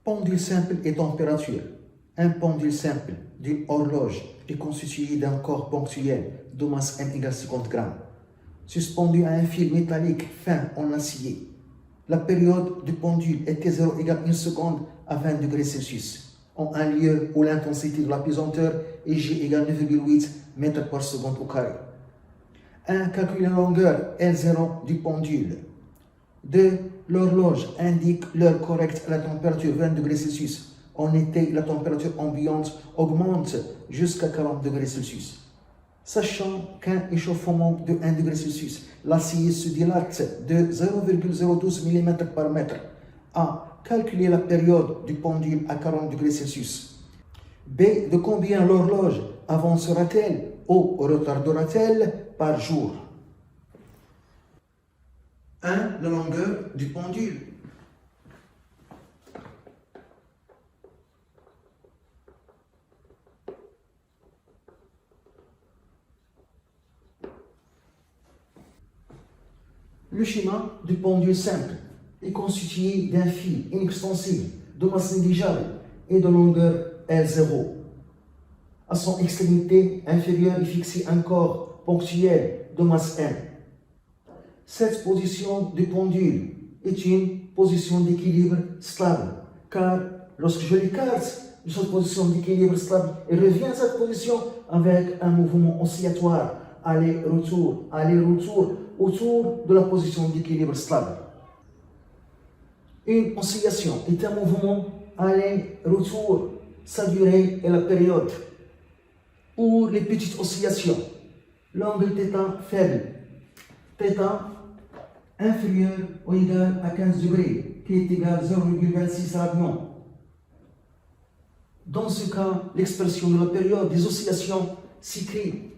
Pendule simple et température. Un pendule simple d'une horloge est constitué d'un corps ponctuel de masse m égale 50 grammes, suspendu à un fil métallique fin en acier. La période du pendule est T0 égale 1 seconde à 20 degrés Celsius, en un lieu où l'intensité de la pesanteur est G égale 9,8 mètres par seconde au carré. 1. Calculer la longueur L0 du pendule. 2. L'horloge indique l'heure correcte à la température 20 degrés Celsius. En été, la température ambiante augmente jusqu'à 40 degrés Celsius. Sachant qu'un échauffement de 1 degré Celsius, l'acier se dilate de 0,012 mm par mètre. A. Calculer la période du pendule à 40 degrés Celsius. B. De combien l'horloge avancera-t-elle ou retardera-t-elle par jour? 1. La longueur du pendule. Le schéma du pendule simple est constitué d'un fil inextensible de masse négligeable et de longueur L0. À son extrémité inférieure est fixé un corps ponctuel de masse M. Cette position du pendule est une position d'équilibre stable, car lorsque je l'écarte de cette position d'équilibre stable, il revient à cette position avec un mouvement oscillatoire, aller-retour, aller-retour, autour de la position d'équilibre stable. Une oscillation est un mouvement aller-retour, sa durée est la période. Pour les petites oscillations, l'angle θ faible, θ inférieur ou égal à 15 degrés, qui est égal à 0,26 radians. Dans ce cas, l'expression de la période des oscillations s'écrit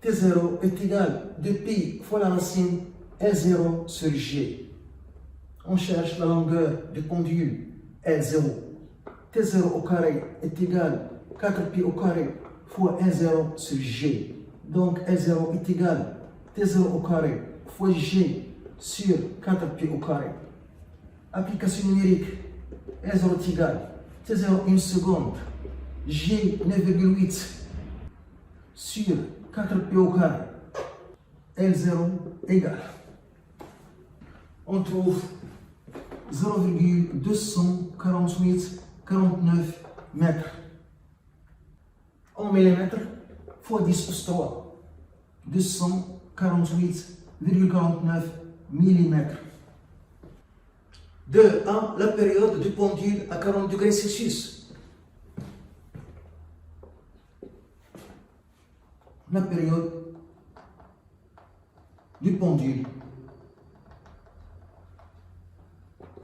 T0 est égal à 2π fois la racine L0 sur G. On cherche la longueur du pendule L0. T0 au carré est égal à 4π au carré fois L0 sur G. Donc L0 est égal à T0 au carré fois G sur 4π au carré. Application numérique, L0 est égal à T0 1 seconde, G 9,8 sur 4π au carré, L0 égale. On trouve 0,248,49 mètres en millimètres fois 10 pouce 3, 248,49 millimètres. 2. La période du pendule à 40 degrés Celsius. La période du pendule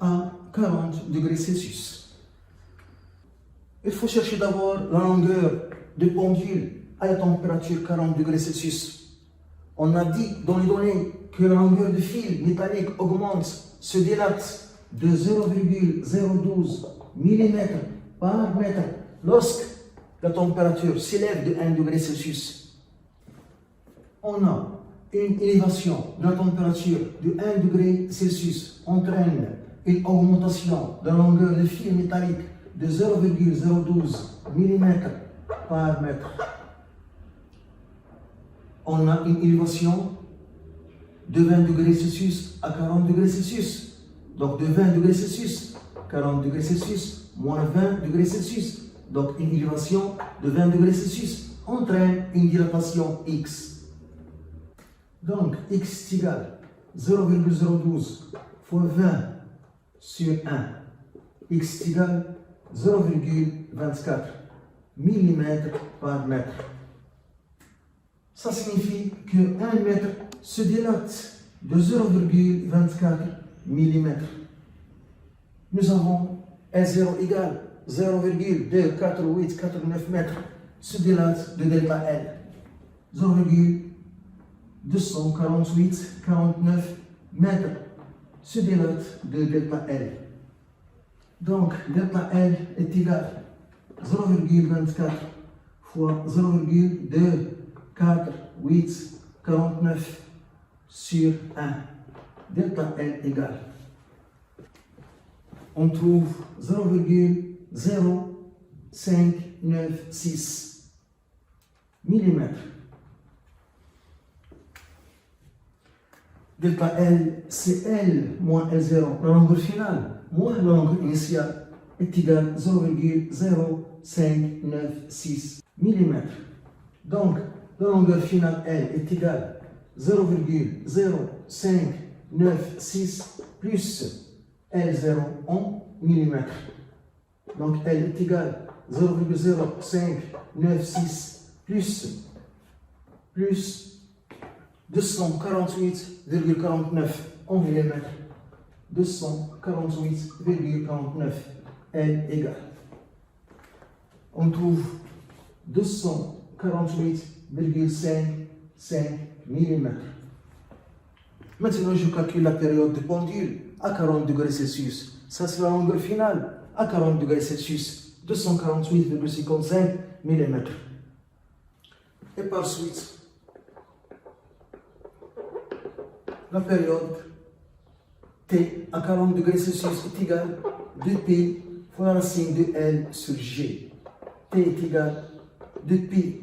à 40 degrés Celsius. Il faut chercher d'abord la longueur du pendule à la température 40 degrés Celsius. On a dit dans les données que la longueur du fil métallique augmente, se dilate de 0,012 mm par mètre lorsque la température s'élève de 1 degré Celsius. On a une élévation de la température de 1 degré Celsius entraîne une augmentation de la longueur du fil métallique de 0,012 mm par mètre. On a une élévation de 20 degrés Celsius à 40 degrés Celsius. Donc de 20 degrés Celsius, 40 degrés Celsius, moins 20 degrés Celsius. Donc une élévation de 20 degrés Celsius entraîne une dilatation X. Donc X est égal à 0,012 fois 20 sur 1. X est égal à 0,24 mm par mètre. Ça signifie que 1 mètre se dilate de 0,24 mm. Nous avons L0 égale 0,2489 mètres se dilate de delta L. 0,248,49 mètres se dilate de delta L. Donc delta L est égal à 0,24 fois 0,24849 sur 1. Delta L égale. on trouve 0,0596 mm. Delta L, c'est L moins L0. Le nombre final moins le nombre initial est égal à 0,0596 mm. Donc, le longueur finale L est égal à 0,0596 plus L0 en millimètres. Donc, L est égal à 0,0596 plus 248,49 en millimètres. 248,49 L égale. On trouve 248,55 mm. Maintenant, je calcule la période de pendule à 40 degrés Celsius. Ça, c'est la longueur finale à 40 degrés Celsius. 248,55 mm. Et par suite, la période T à 40 degrés Celsius est égale à 2pi fois la racine de L sur G. T est égal à 2pi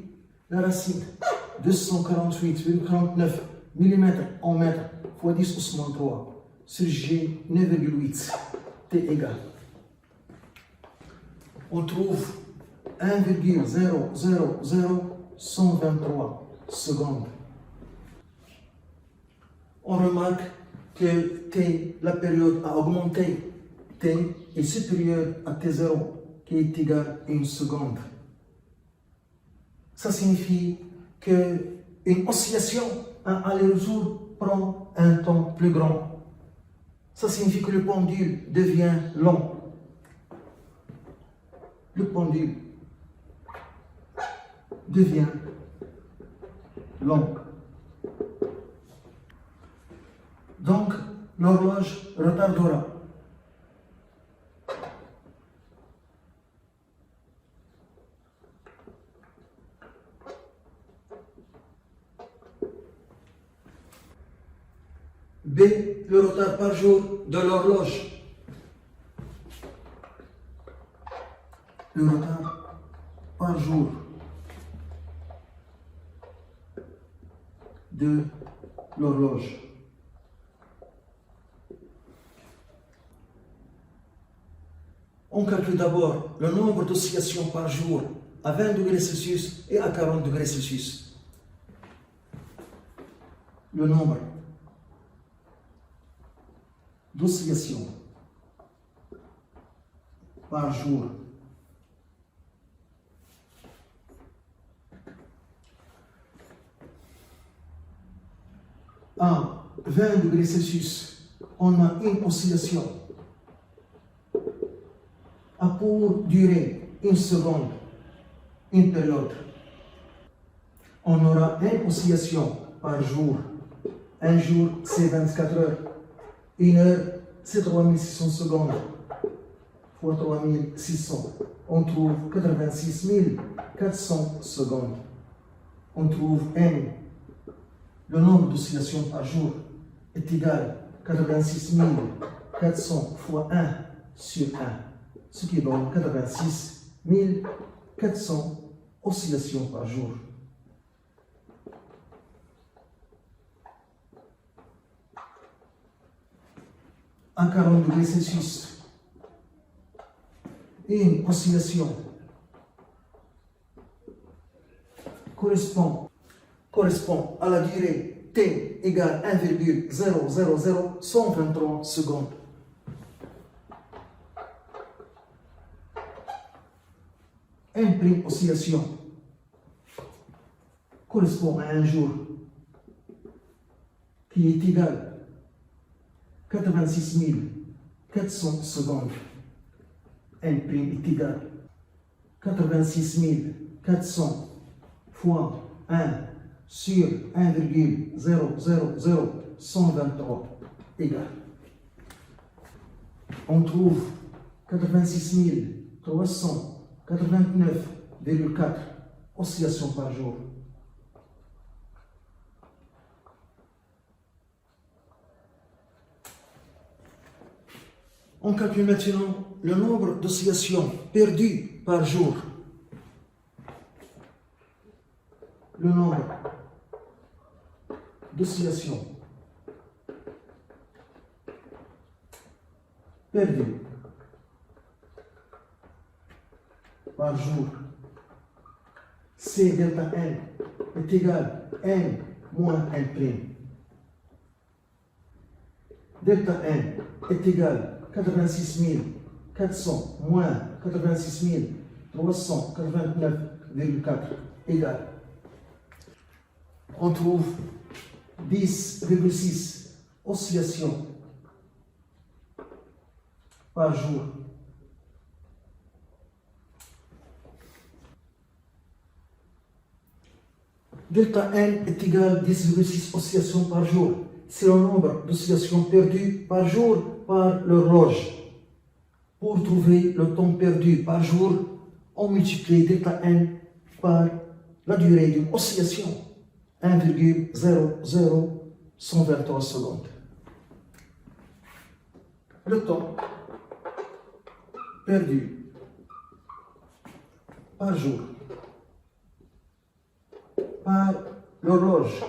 la racine 248,49 mm en mètres fois 10 au moins 3 sur G 9,8. T égale. On trouve 1,000123 secondes. On remarque que T, la période a augmenté. T est supérieur à T0, qui est égal à 1 seconde. Ça signifie qu'une oscillation, un aller-retour, prend un temps plus grand. Ça signifie que le pendule devient long. Le pendule devient long. Donc, l'horloge retardera. B, le retard par jour de l'horloge. Le retard par jour de l'horloge. On calcule d'abord le nombre d'oscillations par jour à 20 degrés Celsius et à 40 degrés Celsius. Le nombre d'oscillations par jour à 20 degrés Celsius, on a une oscillation a pour durer une seconde, une période. On aura une oscillation par jour. Un jour, c'est 24 heures. Une heure, c'est 3600 secondes. Fois 3600, on trouve 86 400 secondes. On trouve M. Le nombre d'oscillations par jour est égal à 86 400 fois 1 sur 1. Ce qui donne 86 400 oscillations par jour. À 40 degrés Celsius, une oscillation correspond à la durée T égale 1,000123 secondes. Une prime oscillation correspond à un jour qui est égal à 86 400 secondes. Une prime est égal à 86 400 fois 1 sur 1,000123 égale. On trouve 86 389,4 oscillations par jour. On calcule maintenant le nombre d'oscillations perdues par jour. Le nombre d'oscillations perdues par jour. C delta n est égal à n moins n'. Delta n est égal à 86 400 moins 86 389,4 égale. On trouve 10,6 oscillations par jour. Delta n est égal à 10,6 oscillations par jour. C'est le nombre d'oscillations perdues par jour par l'horloge. Pour trouver le temps perdu par jour, on multiplie delta n par la durée d'une oscillation, 1,00123 secondes. Le temps perdu par jour par l'horloge,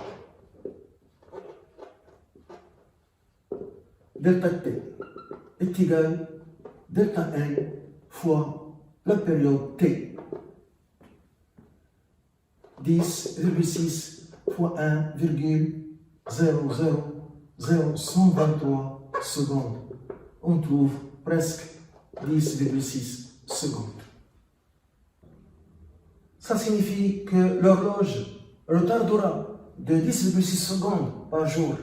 delta t est égal à delta n fois la période t. 10,6 fois 1,00123 secondes. On trouve presque 10,6 secondes. Ça signifie que l'horloge retardera de 10,6 secondes par jour